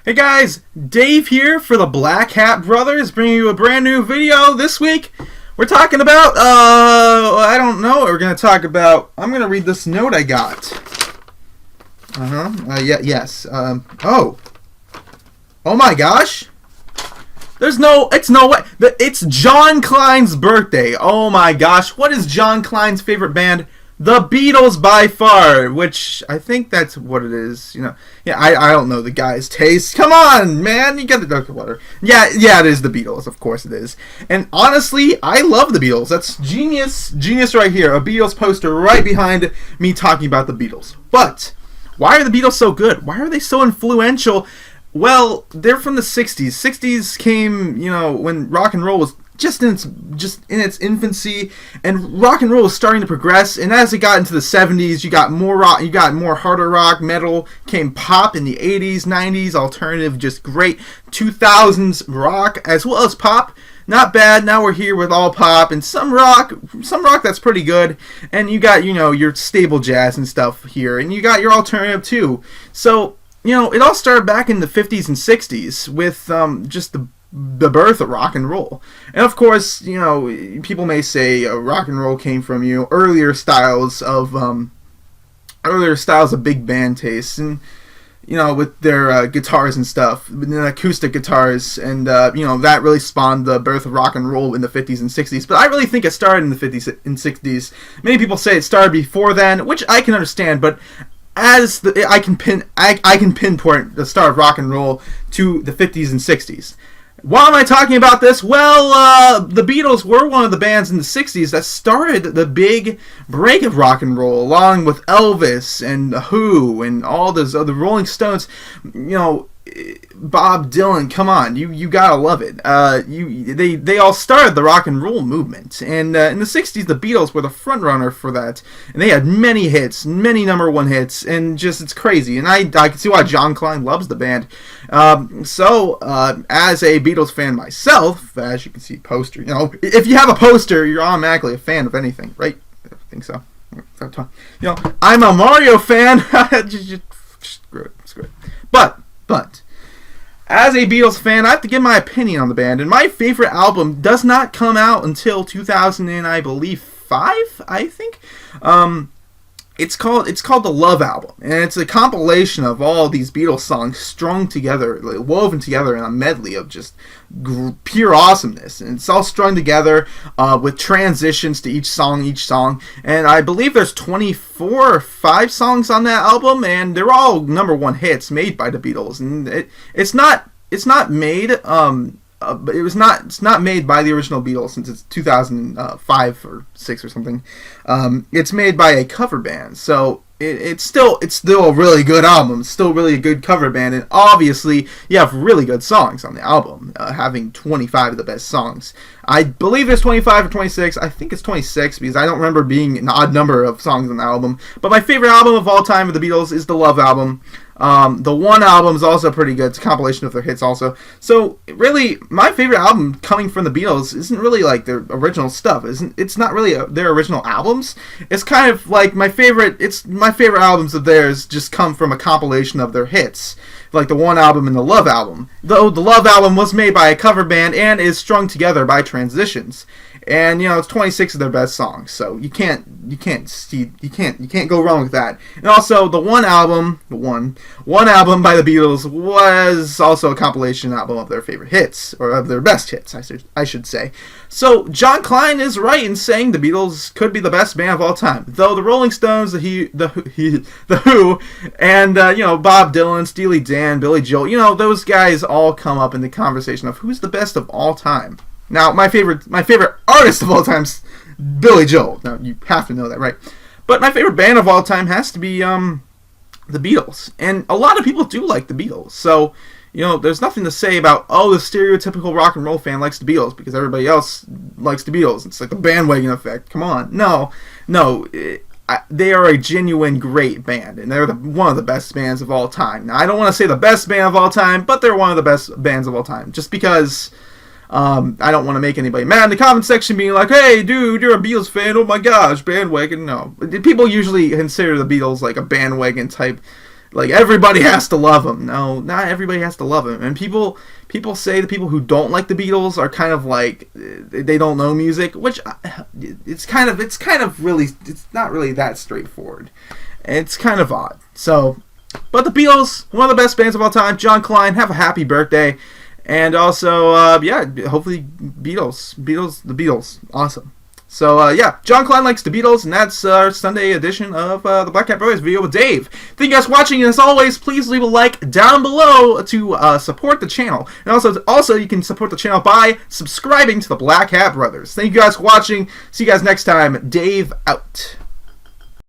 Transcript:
Hey guys, Dave here for the Black Hat Brothers, bringing you a brand new video this week. We're talking about, I don't know what we're going to talk about. I'm going to read this note I got. Yes. Oh my gosh. It's no way. It's JohnKline's birthday. Oh my gosh. What is JohnKline's favorite band? The Beatles by far, which I think that's what it is. Yeah, I don't know the guy's taste. Come on, man, you got the dark water. Yeah, it is the Beatles. Of course it is. And honestly, I love the Beatles. That's genius right here. A Beatles poster right behind me talking about the Beatles. But why are the Beatles so good? Why are they so influential? Well, they're from the 60s. 60s came, when rock and roll was just in its infancy, and rock and roll was starting to progress. And as it got into the 70s, you got more rock, you got more harder rock, metal, came pop in the 80s, 90s, alternative, just great. 2000s rock as well as pop, not bad. Now we're here with all pop and some rock that's pretty good. And you got your stable jazz and stuff here, and you got your alternative too. So it all started back in the 50s and 60s with just the birth of rock and roll. And of course, people may say rock and roll came from earlier styles of big band tastes, and with their guitars and stuff, acoustic guitars, and that really spawned the birth of rock and roll in the 50s and 60s. But I really think it started in the 50s and 60s. Many people say it started before then, which I can understand, but I can pinpoint the start of rock and roll to the 50s and 60s. Why am I talking about this? Well, the Beatles were one of the bands in the 60s that started the big break of rock and roll, along with Elvis and The Who and all those other Rolling Stones. Bob Dylan, come on, you gotta love it. They all started the rock and roll movement, and in the 60s the Beatles were the front runner for that, and they had many hits, many number one hits, and just it's crazy. And I can see why John Kline loves the band. So as a Beatles fan myself, as you can see, poster. If you have a poster, you're automatically a fan of anything, right? I think so. I'm a Mario fan. Screw it. But as a Beatles fan, I have to give my opinion on the band, and my favorite album does not come out until 2000 and I believe 5, I think. It's called the Love Album, and it's a compilation of all these Beatles songs strung together, woven together in a medley of just pure awesomeness. And it's all strung together with transitions to each song. And I believe there's 24 or 5 songs on that album, and they're all number one hits made by the Beatles. And it's not made. It's not made by the original Beatles since it's 2005 or 6 or something. It's made by a cover band, so it's still a really good album. It's still really a good cover band, and obviously you have really good songs on the album, having 25 of the best songs. I believe there's 25 or 26. I think it's 26 because I don't remember being an odd number of songs on the album. But my favorite album of all time of the Beatles is the Love Album. The One album is also pretty good. It's a compilation of their hits also. So really, my favorite album coming from the Beatles isn't really like their original stuff. It's not really their original albums. It's kind of like my favorite albums of theirs just come from a compilation of their hits, like the One album and the Love album. Though the Love album was made by a cover band and is strung together by transitions. And it's 26 of their best songs, so you can't go wrong with that. And also the One album by the Beatles was also a compilation album of their favorite hits, or of their best hits, I should say. So John Kline is right in saying the Beatles could be the best band of all time. Though the Rolling Stones, the Who, and Bob Dylan, Steely Dan, Billy Joel, those guys all come up in the conversation of who's the best of all time. Now, my favorite artist of all time is Billy Joel. Now, you have to know that, right? But my favorite band of all time has to be the Beatles. And a lot of people do like the Beatles. So, there's nothing to say about, the stereotypical rock and roll fan likes the Beatles because everybody else likes the Beatles. It's like the bandwagon effect. Come on. No. They are a genuine great band, and they're one of the best bands of all time. Now, I don't want to say the best band of all time, but they're one of the best bands of all time. Just because I don't want to make anybody mad in the comment section being like, hey, dude, you're a Beatles fan, oh my gosh, bandwagon. No. People usually consider the Beatles like a bandwagon type like everybody has to love them. No, not everybody has to love them. And people say the people who don't like the Beatles are kind of like they don't know music, which it's not really that straightforward. It's kind of odd. So, but the Beatles, one of the best bands of all time. John Kline, have a happy birthday. And also, hopefully the Beatles, awesome. So, John Kline likes the Beatles, and that's our Sunday edition of the Black Cat Brothers video with Dave. Thank you guys for watching, and as always, please leave a like down below to support the channel. And also, you can support the channel by subscribing to the Black Cat Brothers. Thank you guys for watching. See you guys next time. Dave out.